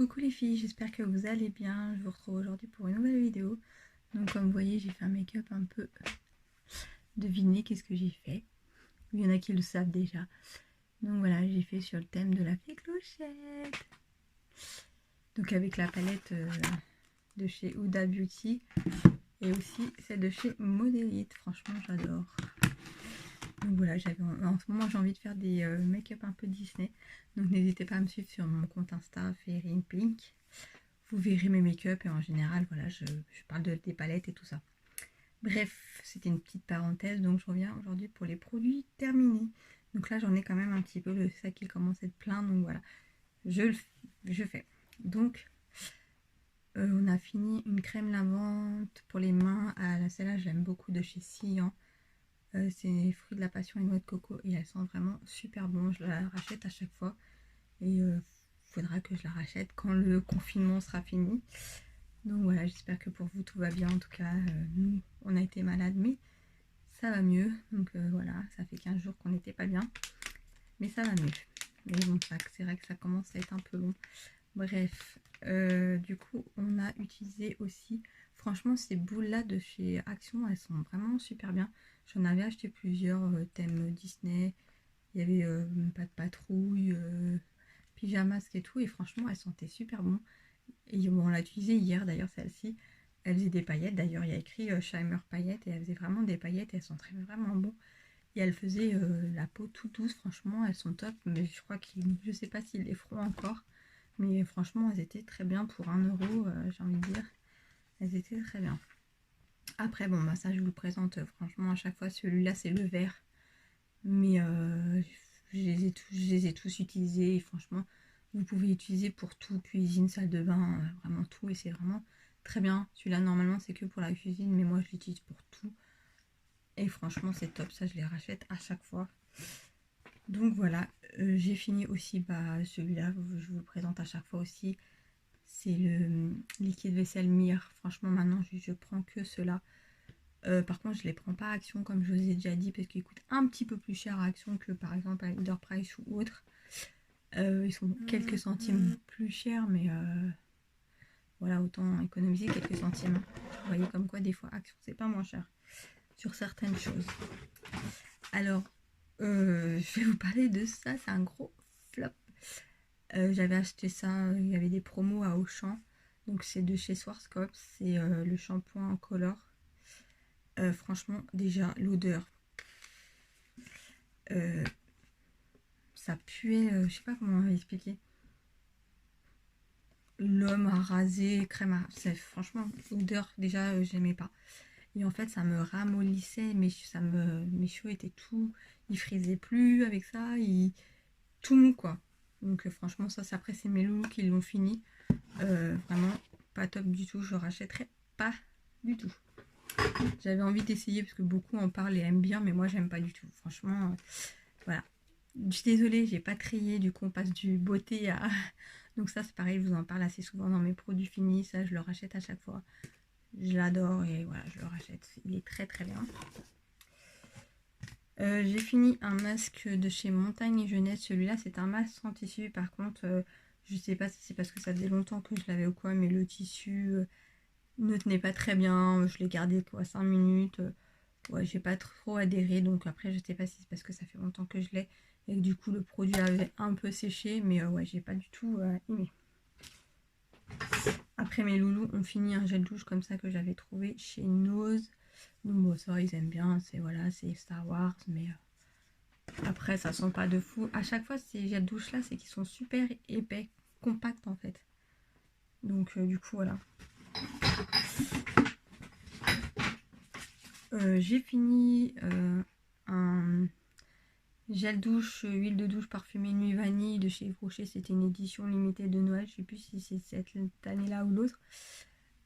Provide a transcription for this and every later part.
Coucou les filles, j'espère que vous allez bien. Je vous retrouve aujourd'hui pour une nouvelle vidéo. Donc comme vous voyez, j'ai fait un make-up un peu... Devinez qu'est-ce que j'ai fait. Il y en a qui le savent déjà. Donc voilà, j'ai fait sur le thème de la fée Clochette. Donc avec la palette de chez Huda Beauty. Et aussi celle de chez Modélite. Franchement, j'adore. Donc voilà, en ce moment j'ai envie de faire des make-up un peu Disney. Donc n'hésitez pas à me suivre sur mon compte Insta Fairy in Pink. Vous verrez mes make-up et en général, voilà, je parle des palettes et tout ça. Bref, c'était une petite parenthèse, donc je reviens aujourd'hui pour les produits terminés. Donc là, j'en ai quand même un petit peu, le sac qui commence à être plein, donc voilà, je fais. Donc, on a fini une crème lavante pour les mains. Celle-là, je l'aime beaucoup, de chez Cyan. C'est fruits de la passion et noix de coco et elle sent vraiment super bon. Je la rachète à chaque fois et faudra que je la rachète quand le confinement sera fini. Donc voilà, j'espère que pour vous tout va bien. En tout cas, nous, on a été malades, mais ça va mieux. Donc voilà, ça fait 15 jours qu'on n'était pas bien, mais ça va mieux. Mais bon, c'est vrai que ça commence à être un peu long. Bref, du coup, on a utilisé aussi, franchement, ces boules-là de chez Action, elles sont vraiment super bien. J'en avais acheté plusieurs thèmes Disney. Il y avait pas de patrouille, pyjamasque et tout, et franchement, elles sentaient super bon. Et bon, on l'a utilisée hier d'ailleurs, celle-ci. Elle faisait des paillettes. D'ailleurs, il y a écrit Shimmer paillettes. Et elle faisait vraiment des paillettes. Et elles sentaient vraiment bon. Et elle faisait la peau toute douce. Franchement, elles sont top. Mais je crois je sais pas s'ils les feront encore. Mais franchement, elles étaient très bien pour 1 euro. J'ai envie de dire. Elles étaient très bien. Après, bon, bah ça, je vous le présente. Franchement, à chaque fois, celui-là, c'est le vert. Mais je les ai tous utilisés. Et franchement, vous pouvez utiliser pour tout, cuisine, salle de bain, vraiment tout, et c'est vraiment très bien. Celui-là, normalement, c'est que pour la cuisine, mais moi, je l'utilise pour tout. Et franchement, c'est top, ça, je les rachète à chaque fois. Donc voilà, j'ai fini aussi celui-là, je vous le présente à chaque fois aussi. C'est le liquide vaisselle Mire. Franchement, maintenant, je prends que cela. Par contre, je les prends pas à Action, comme je vous ai déjà dit, parce qu'ils coûtent un petit peu plus cher à Action que par exemple à Leader Price ou autre. Ils sont quelques centimes plus chers, mais voilà, autant économiser quelques centimes. Vous voyez comme quoi des fois Action c'est pas moins cher sur certaines choses. Alors, je vais vous parler de ça, c'est un gros flop. J'avais acheté ça, il y avait des promos à Auchan. Donc c'est de chez Schwarzkopf, c'est le shampoing Color. Franchement, déjà l'odeur, ça puait, je sais pas comment expliquer. L'homme a rasé, crème à... Franchement, l'odeur, déjà, j'aimais pas. Et en fait, ça me ramollissait, mes cheveux étaient tout... Ils frisaient plus avec ça, tout mou, quoi. Donc, franchement, ça, après, c'est mes loulous qui l'ont fini. Vraiment, pas top du tout. Je rachèterai pas du tout. J'avais envie d'essayer parce que beaucoup en parlent et aiment bien, mais moi, j'aime pas du tout. Franchement, voilà. Je suis désolée, j'ai pas trié, du coup, on passe du beauté à... Donc ça, c'est pareil, je vous en parle assez souvent dans mes produits finis. Ça, je le rachète à chaque fois. Je l'adore et voilà, je le rachète. Il est très très bien. J'ai fini un masque de chez Montagne et Jeunesse. Celui-là, c'est un masque sans tissu. Par contre, je sais pas si c'est parce que ça faisait longtemps que je l'avais ou quoi, mais le tissu ne tenait pas très bien. Je l'ai gardé quoi 5 minutes. Ouais, j'ai pas trop adhéré. Donc après, je sais pas si c'est parce que ça fait longtemps que je l'ai et que du coup le produit avait un peu séché. Mais ouais, j'ai pas du tout aimé. Après, mes loulous ont fini un gel douche comme ça que j'avais trouvé chez Nose. Donc bon, ça, ils aiment bien. C'est voilà, c'est Star Wars, mais après, ça sent pas de fou. À chaque fois, ces gels douche là, c'est qu'ils sont super épais, compacts en fait. Donc du coup, voilà. J'ai fini un gel douche, huile de douche parfumée nuit vanille de chez Yves Rocher. C'était une édition limitée de Noël. Je sais plus si c'est cette année-là ou l'autre.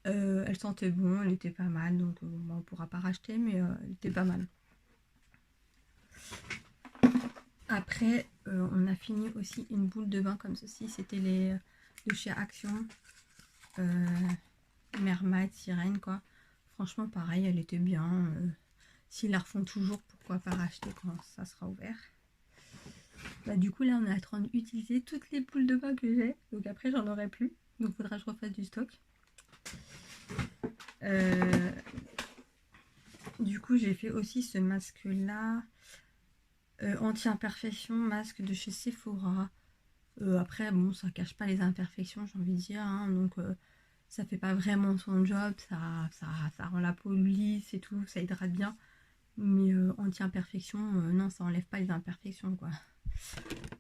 Elle sentait bon, elle était pas mal. Donc on pourra pas racheter, mais elle était pas mal. Après, on a fini aussi une boule de bain comme ceci. C'était les de chez Action. Mermaid, sirène, quoi. Franchement, pareil, elle était bien. S'ils la refont toujours, pourquoi pas racheter quand ça sera ouvert. Bah, du coup, là, on est en train d'utiliser toutes les boules de bain que j'ai. Donc après, j'en aurai plus. Donc il faudra que je refasse du stock. Du coup j'ai fait aussi ce masque là, anti-imperfection, masque de chez Sephora. Après bon, ça cache pas les imperfections, j'ai envie de dire, hein, donc ça fait pas vraiment son job, ça rend la peau lisse et tout, ça hydrate bien, mais anti-imperfection, non, ça enlève pas les imperfections quoi.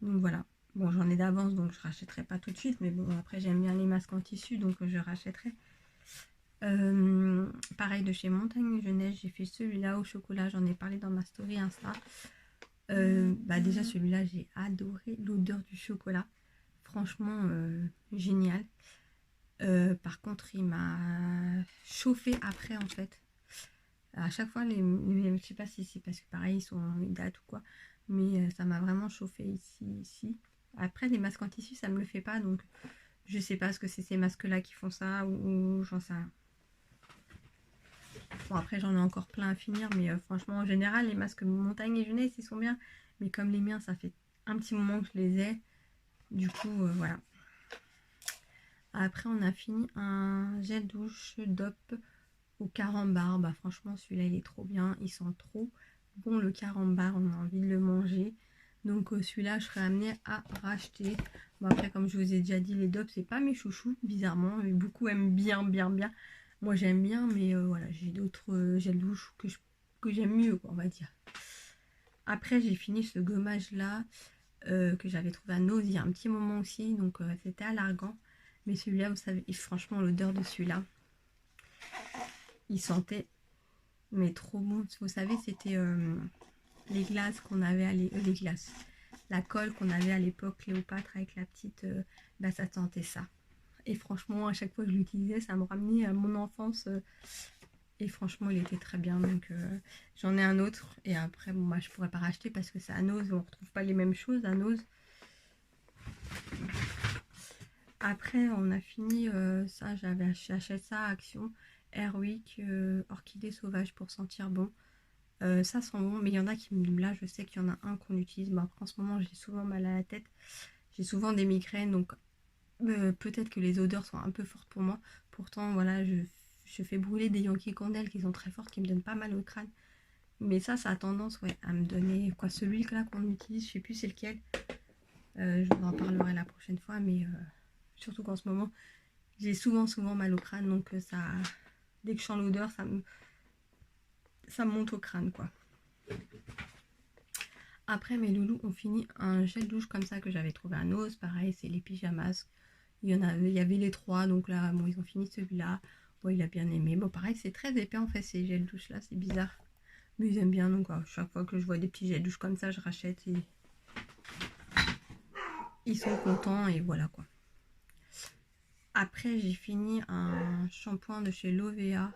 Donc voilà. Bon, j'en ai d'avance, donc je rachèterai pas tout de suite, mais bon, après j'aime bien les masques en tissu, donc je rachèterai. Pareil de chez Montagne Jeunesse, j'ai fait celui-là au chocolat, j'en ai parlé dans ma story Insta. Déjà celui-là, j'ai adoré l'odeur du chocolat, franchement génial. Par contre, il m'a chauffé après en fait. À chaque fois, je sais pas si c'est parce que pareil, ils sont en date ou quoi, mais ça m'a vraiment chauffé ici. Après, les masques en tissu, ça me le fait pas, donc je sais pas ce que c'est ces masques-là qui font ça ou j'en sais rien. Bon, après, j'en ai encore plein à finir, mais franchement, en général, les masques Montagne et Jeunesse, ils sont bien, mais comme les miens, ça fait un petit moment que je les ai, du coup, voilà. Après, on a fini un gel douche DOP au carambar. Bah franchement, celui-là, il est trop bien. Il sent trop bon le carambar. On a envie de le manger. Donc celui-là, je serais amenée à racheter. Bon, après, comme je vous ai déjà dit, les DOP, c'est pas mes chouchous, bizarrement. Mais beaucoup aiment bien. Moi, j'aime bien, mais voilà, j'ai d'autres gels douche que j'aime mieux, quoi, on va dire. Après, j'ai fini ce gommage-là que j'avais trouvé à Nose il y a un petit moment aussi. Donc, c'était à l'Argan. Mais celui-là, vous savez, franchement, l'odeur de celui-là, il sentait mais trop bon. Vous savez, c'était les glaces qu'on avait les glaces. La colle qu'on avait à l'époque, Cléopâtre avec la petite, ça sentait ça. Et franchement, à chaque fois que je l'utilisais, ça me ramenait à mon enfance. Et franchement, il était très bien. Donc, j'en ai un autre. Et après, bon, je pourrais pas racheter parce que c'est à Nose. On retrouve pas les mêmes choses à Nose. Après, on a fini ça. J'achète ça à Action. Airwick, orchidée sauvage pour sentir bon. Ça sent bon, mais il y en a qui me... Là, je sais qu'il y en a un qu'on utilise. Bon, après, en ce moment, j'ai souvent mal à la tête. J'ai souvent des migraines, donc peut-être que les odeurs sont un peu fortes pour moi. Pourtant, voilà, je fais brûler des Yankee Candle qui sont très fortes, qui me donnent pas mal au crâne. Mais ça a tendance à me donner... Quoi, celui-là qu'on utilise, je sais plus c'est lequel. Je vous en parlerai la prochaine fois, mais surtout qu'en ce moment, j'ai souvent mal au crâne, donc ça... Dès que je sens l'odeur, ça me monte au crâne, quoi. Après, mes loulous ont fini un gel douche comme ça que j'avais trouvé à Nose. Pareil, c'est les pyjamas. Il y avait les trois, donc là, bon, ils ont fini celui-là. Bon, il a bien aimé. Bon, pareil, c'est très épais en fait ces gels douche là, c'est bizarre. Mais ils aiment bien, donc chaque fois que je vois des petits gels douche comme ça, je rachète et ils sont contents et voilà quoi. Après, j'ai fini un shampoing de chez Lovea,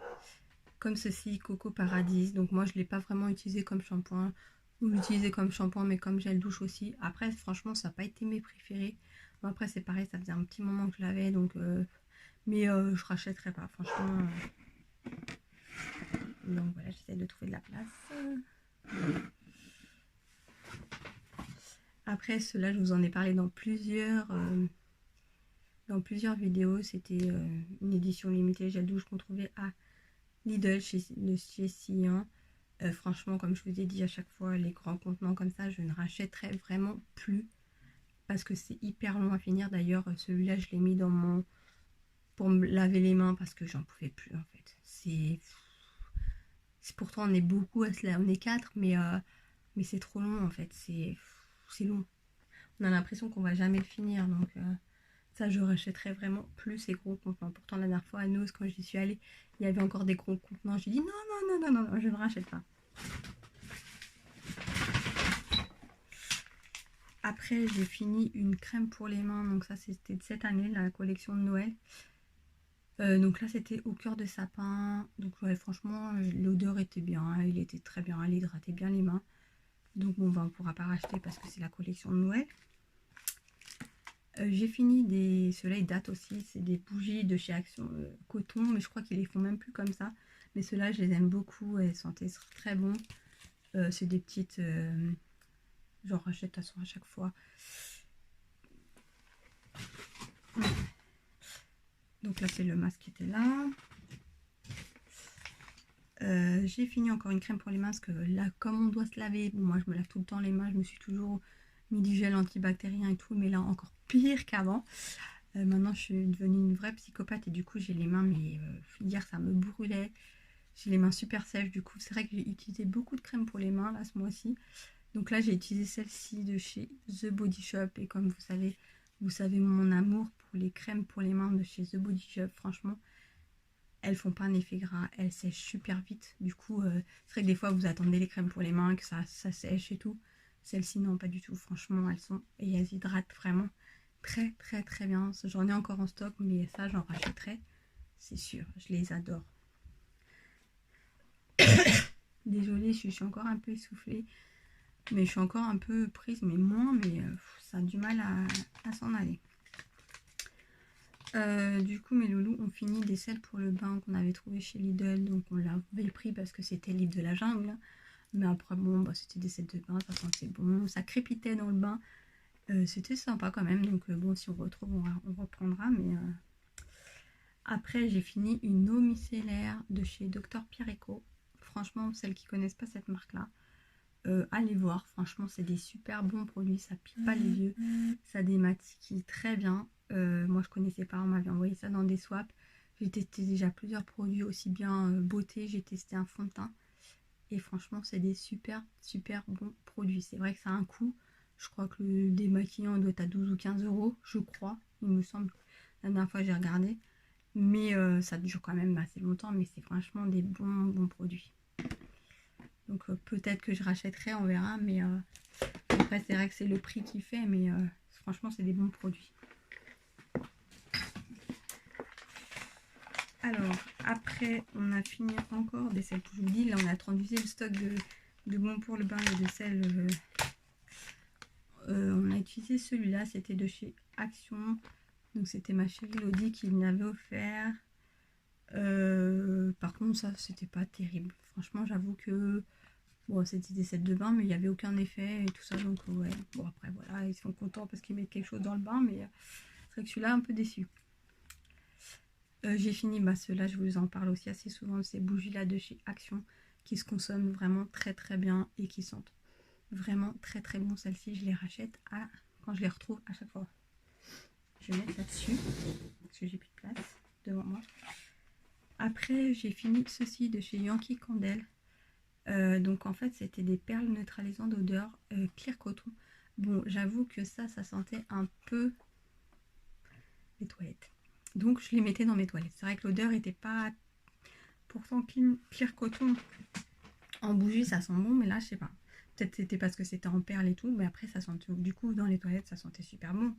comme ceci, Coco Paradis. Donc moi, je ne l'ai pas vraiment utilisé comme shampoing. Ou l'utiliser comme shampoing, mais comme gel douche aussi. Après, franchement, ça n'a pas été mes préférés. Bon, après, c'est pareil, ça faisait un petit moment que je l'avais, donc... mais je rachèterai pas, franchement. Donc voilà, j'essaie de trouver de la place. Après, cela, je vous en ai parlé dans plusieurs vidéos. C'était une édition limitée gel douche qu'on trouvait à Lidl chez Sian. Franchement, comme je vous ai dit à chaque fois, les grands contenants comme ça, je ne rachèterai vraiment plus. Parce que c'est hyper long à finir. D'ailleurs, celui-là, je l'ai mis dans mon... pour me laver les mains parce que j'en pouvais plus en fait. C'est pourtant on est beaucoup à cela, on est 4, mais c'est trop long en fait. C'est long. On a l'impression qu'on va jamais le finir, donc ça je rachèterais vraiment plus ces gros contenants. Pourtant la dernière fois à Nose, quand j'y suis allée, il y avait encore des gros contenants. J'ai dit non, je ne rachète pas. Après j'ai fini une crème pour les mains, donc ça c'était de cette année, la collection de Noël. Donc là c'était au cœur de sapin. Donc ouais, franchement l'odeur était bien, hein, il était très bien, elle hydratait bien les mains. Donc bon, on ne pourra pas racheter parce que c'est la collection de Noël. J'ai fini ceux-là ils datent aussi, c'est des bougies de chez Action coton, mais je crois qu'ils les font même plus comme ça. Mais ceux-là je les aime beaucoup, elles sentaient très bon. C'est des petites, j'en rachète de toute façon à chaque fois. Donc là c'est le masque qui était là. J'ai fini encore une crème pour les mains parce que là comme on doit se laver, bon moi je me lave tout le temps les mains, je me suis toujours mis du gel antibactérien et tout, mais là encore pire qu'avant. Maintenant je suis devenue une vraie psychopathe et du coup j'ai les mains, mais hier ça me brûlait, j'ai les mains super sèches, du coup c'est vrai que j'ai utilisé beaucoup de crème pour les mains là ce mois-ci. Donc là j'ai utilisé celle-ci de chez The Body Shop et comme vous savez mon amour pour les crèmes pour les mains de chez The Body Shop, franchement elles font pas un effet gras, elles sèchent super vite. Du coup, c'est vrai que des fois vous attendez les crèmes pour les mains, que ça sèche et tout. Celles-ci, non, pas du tout. Franchement, elles sont et elles hydratent vraiment très très très bien. J'en ai encore en stock, mais ça, j'en rachèterai, c'est sûr. Je les adore. Désolée, je suis encore un peu essoufflée, mais je suis encore un peu prise, mais moins, mais ça a du mal à s'en aller. Du coup mes loulous ont fini des sels pour le bain qu'on avait trouvé chez Lidl, donc on l'avait pris parce que c'était l'île de la jungle, mais après bon bah, c'était des sels de bain, ça sentait bon, ça crépitait dans le bain, c'était sympa quand même, donc bon si on retrouve on reprendra, mais après j'ai fini une eau micellaire de chez Dr Pierre Eco. Franchement celles qui connaissent pas cette marque là, allez voir, franchement c'est des super bons produits, ça pique pas les yeux, ça démaquille très bien. Moi je connaissais pas, on m'avait envoyé ça dans des swaps. J'ai testé déjà plusieurs produits, aussi bien beauté, j'ai testé un fond de teint et franchement c'est des super super bons produits. C'est vrai que ça a un coût, je crois que le démaquillant doit être à 12 ou 15 euros, je crois, il me semble, la dernière fois j'ai regardé, mais ça dure quand même assez longtemps, mais c'est franchement des bons produits. Donc peut-être que je rachèterai, on verra, mais après c'est vrai que c'est le prix qui fait, mais franchement c'est des bons produits. Alors après on a fini encore des sels, je vous dis, là on a transfusé le stock de bons pour le bain et de sel. On a utilisé celui-là, c'était de chez Action, donc c'était ma chérie Lodi qui me l'avait offert. Par contre ça c'était pas terrible, franchement j'avoue que bon, c'était des sels de bain, mais il n'y avait aucun effet et tout ça. Donc, ouais. Bon, après, voilà, ils sont contents parce qu'ils mettent quelque chose dans le bain, mais c'est vrai que je suis là un peu déçue. J'ai fini, bah, ceux-là, je vous en parle aussi assez souvent, ces bougies-là de chez Action qui se consomment vraiment très très bien et qui sentent vraiment très très bon. Celles-ci, je les rachète quand je les retrouve à chaque fois. Je vais mettre là-dessus parce que j'ai plus de place devant moi. Après, j'ai fini ceci de chez Yankee Candle. Donc en fait c'était des perles neutralisantes d'odeur clear coton. Bon j'avoue que ça sentait un peu les toilettes. Donc je les mettais dans mes toilettes. C'est vrai que l'odeur était pas... Pourtant clear coton en bougie ça sent bon, mais là je sais pas. Peut-être c'était parce que c'était en perles et tout, mais après ça sentait... Du coup dans les toilettes ça sentait super bon.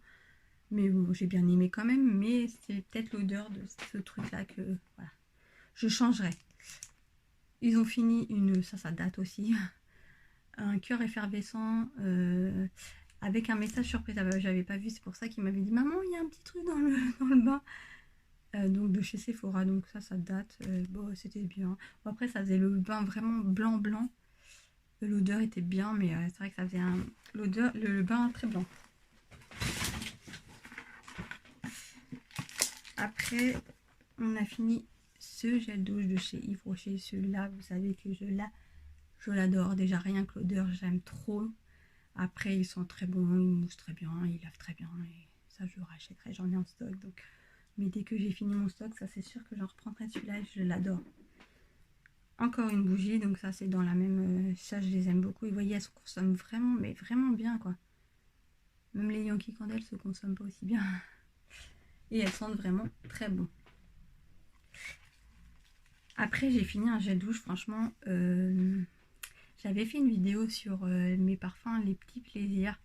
Mais bon j'ai bien aimé quand même, mais c'est peut-être l'odeur de ce truc là que... Voilà. Je changerai. Ils ont fini une... Ça date aussi. Un cœur effervescent avec un message surprise. J'avais pas vu, c'est pour ça qu'il m'avait dit maman il y a un petit truc dans le bain. Donc de chez Sephora, donc ça date. Bon c'était bien. Bon, après ça faisait le bain vraiment blanc. L'odeur était bien, mais c'est vrai que ça faisait l'odeur, le bain très blanc. Après on a fini ce gel douche de chez Yves Rocher. Celui-là vous savez que je l'adore. Déjà rien que l'odeur j'aime trop. Après ils sont très bons, ils moussent très bien, ils lavent très bien et ça je rachèterai, j'en ai en stock. Donc, mais dès que j'ai fini mon stock, ça c'est sûr que j'en reprendrai celui-là, je l'adore. Encore une bougie, donc ça c'est dans la même... ça je les aime beaucoup et vous voyez elles se consomment vraiment, mais vraiment bien quoi. Même les Yankee Candle se consomment pas aussi bien. Et elles sentent vraiment très bon. Après j'ai fini un gel douche, franchement j'avais fait une vidéo sur mes parfums, les petits plaisirs.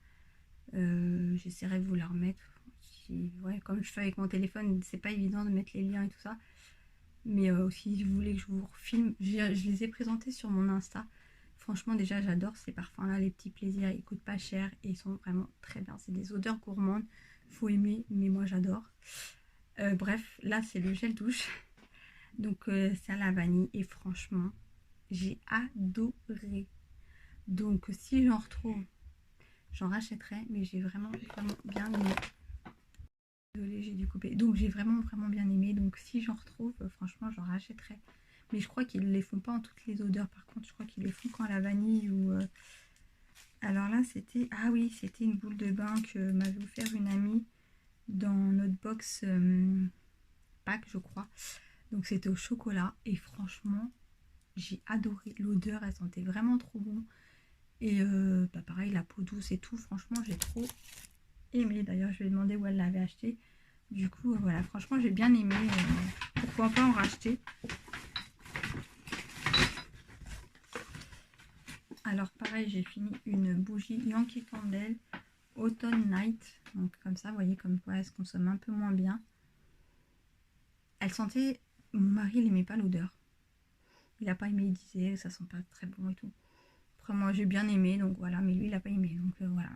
J'essaierai de vous la remettre. Ouais, comme je fais avec mon téléphone, c'est pas évident de mettre les liens et tout ça. Mais si vous voulez que je vous refilme, je les ai présentés sur mon Insta. Franchement, déjà, j'adore ces parfums-là, les petits plaisirs. Ils coûtent pas cher et ils sont vraiment très bien. C'est des odeurs gourmandes. Faut aimer, mais moi, j'adore. Bref, là, c'est le gel douche. Donc, c'est à la vanille. Et franchement, j'ai adoré. Donc, si j'en retrouve, j'en rachèterai. Mais j'ai vraiment bien aimé. Désolée, j'ai dû couper. Donc j'ai vraiment bien aimé. Donc si j'en retrouve, franchement, j'en rachèterai. Mais je crois qu'ils les font pas en toutes les odeurs. Par contre, je crois qu'ils les font quand la vanille ou... Alors là, c'était... Ah oui, c'était une boule de bain que m'avait offert une amie dans notre box Pâques, je crois. Donc c'était au chocolat. Et franchement, j'ai adoré. L'odeur, elle sentait vraiment trop bon. Et bah pareil, la peau douce et tout. Franchement, j'ai trop aimé. D'ailleurs, je lui ai demandé où elle l'avait acheté. Du coup, voilà, franchement, j'ai bien aimé. Pourquoi pas en racheter? Alors, pareil, j'ai fini une bougie Yankee Candle Autumn Night. Donc, comme ça, vous voyez, comme quoi elle se consomme un peu moins bien. Elle sentait... Mon mari, il n'aimait pas l'odeur. Il n'a pas aimé, il disait, ça sent pas très bon et tout. Après, moi, j'ai bien aimé, donc voilà. Mais lui, il n'a pas aimé, donc voilà.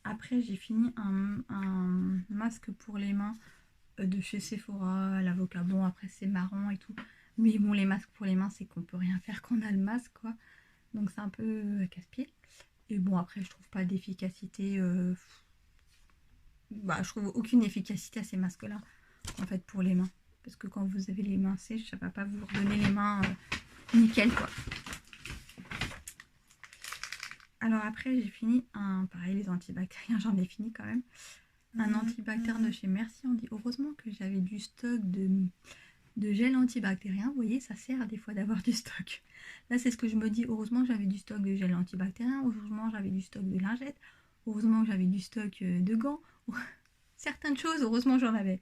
Après, j'ai fini un masque pour les mains de chez Sephora, l'avocat. Bon, après, c'est marrant et tout. Mais bon, les masques pour les mains, c'est qu'on peut rien faire quand on a le masque, quoi. Donc, c'est un peu casse-pied. Et bon, après, je trouve pas d'efficacité. Bah, je trouve aucune efficacité à ces masques-là, en fait, pour les mains. Parce que quand vous avez les mains sèches, ça va pas vous redonner les mains nickel, quoi. Alors après, j'ai fini pareil, les antibactériens, j'en ai fini quand même. Un antibactérien de chez Merci Handy. Heureusement que j'avais du stock de gel antibactérien. Vous voyez, ça sert des fois d'avoir du stock. Là, c'est ce que je me dis. Heureusement que j'avais du stock de gel antibactérien. Heureusement que j'avais du stock de lingettes. Heureusement que j'avais du stock de gants. Certaines choses, heureusement j'en avais.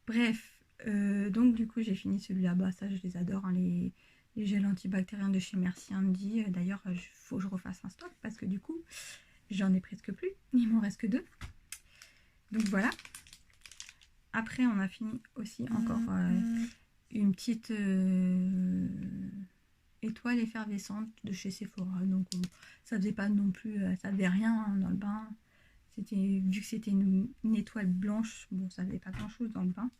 Bref, donc du coup, j'ai fini celui-là. Bah, ça, je les adore, hein, les gels antibactériens de chez Merci Handy. D'ailleurs, il faut que je refasse un stock parce que du coup, j'en ai presque plus. Il m'en reste que 2. Donc voilà. Après, on a fini aussi encore une petite étoile effervescente de chez Sephora. Donc ça faisait pas non plus, ça faisait rien hein, dans le bain. Vu que c'était une étoile blanche, bon, ça faisait pas grand chose dans le bain.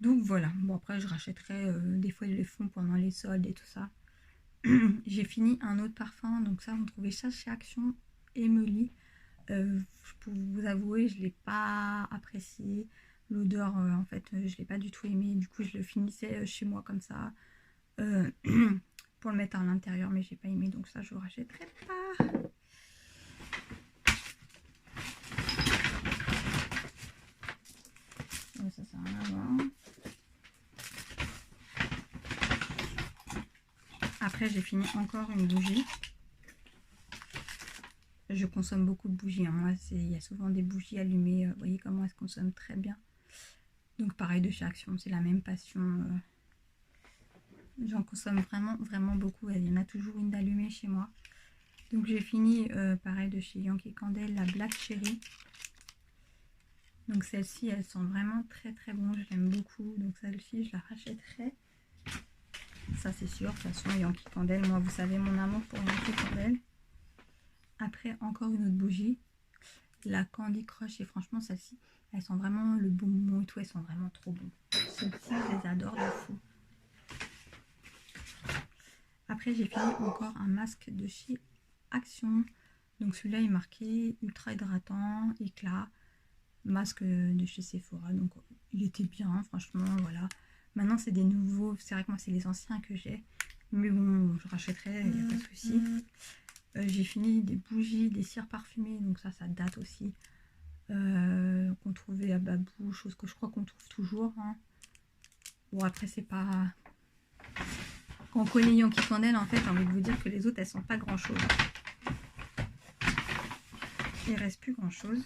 Donc voilà. Bon, après, je rachèterai des fois ils les font pendant les soldes et tout ça. J'ai fini un autre parfum. Donc ça, on trouvait ça chez Action Emily. Pour vous avouer, je ne l'ai pas apprécié. L'odeur, en fait, je ne l'ai pas du tout aimé. Du coup, je le finissais chez moi comme ça pour le mettre à l'intérieur, mais j'ai pas aimé. Donc ça, je ne rachèterai pas. Ça sert à rien à voir. Après, j'ai fini encore une bougie. Je consomme beaucoup de bougies. Hein. Moi, il y a souvent des bougies allumées. Vous voyez comment elles se consomment très bien. Donc pareil de chez Action, c'est la même passion. J'en consomme vraiment beaucoup. Il y en a toujours une d'allumée chez moi. Donc j'ai fini pareil de chez Yankee Candle, la Black Cherry. Donc celle-ci, elle sent vraiment très bon. Je l'aime beaucoup. Donc celle-ci, je la rachèterai. Ça c'est sûr. De toute façon, Yankee Candle, moi vous savez mon amour pour Yankee Candle. Après, encore une autre bougie. La Candy Crush. Et franchement, celle-ci, elle sent vraiment le bonbon et tout. Elles sont vraiment trop bon. Celles-ci, je les adore de fou. Après, j'ai fini encore un masque de chez Action. Donc celui-là est marqué ultra hydratant, éclat, masque de chez Sephora. Donc il était bien, franchement, voilà. Maintenant, c'est des nouveaux. C'est vrai que moi, c'est les anciens que j'ai. Mais bon, je rachèterai, il n'y a pas de souci. J'ai fini des bougies, des cires parfumées. Donc ça date aussi. Qu'on trouvait à Babou, chose que je crois qu'on trouve toujours. Hein. Bon, après, c'est pas... Quand on connaît Yankee Candle, en fait, j'ai envie de vous dire que les autres, elles sont pas grand-chose. Il reste plus grand-chose.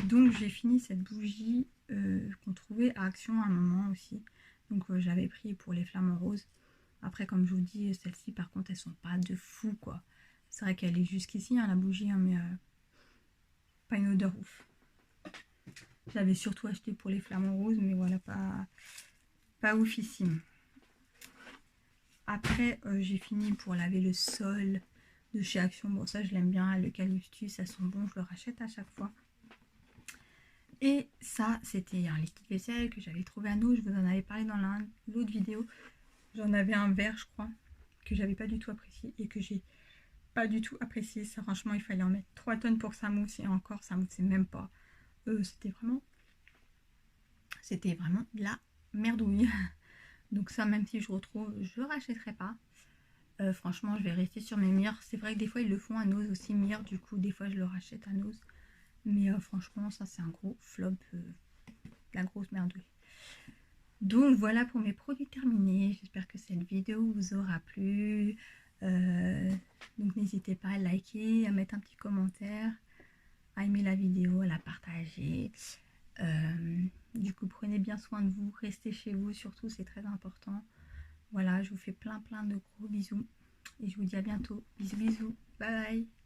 Donc, j'ai fini cette bougie qu'on trouvait à Action à un moment aussi. Donc, j'avais pris pour les flamants roses. Après, comme je vous dis, celles-ci, par contre, elles sont pas de fou, quoi. C'est vrai qu'elle est jusqu'ici, hein, la bougie, hein, mais pas une odeur ouf. J'avais surtout acheté pour les flamants roses, mais voilà, pas oufissime. Après, j'ai fini pour laver le sol de chez Action. Bon, ça, je l'aime bien. L'eucalyptus, ça sent bon. Je le rachète à chaque fois. Et ça, c'était un liquide vaisselle que j'avais trouvé à nous. Je vous en avais parlé dans l'autre vidéo. J'en avais un vert, je crois, que j'avais pas du tout apprécié et que j'ai pas du tout apprécié. Ça, franchement, il fallait en mettre 3 tonnes pour que ça mousse. Et encore, ça moussait même pas. C'était vraiment de la merdouille. Donc ça, même si je retrouve, je rachèterai pas. Franchement, je vais rester sur mes mires. C'est vrai que des fois, ils le font à Nose aussi, mire. Du coup, des fois, je le rachète à Nose. Mais franchement, ça, c'est un gros flop. La grosse merdouille. Donc voilà pour mes produits terminés. J'espère que cette vidéo vous aura plu. Donc n'hésitez pas à liker, à mettre un petit commentaire, à aimer la vidéo, à la partager. Du coup, prenez bien soin de vous, restez chez vous surtout, c'est très important. Voilà, je vous fais plein de gros bisous et je vous dis à bientôt. Bisous bisous, bye bye.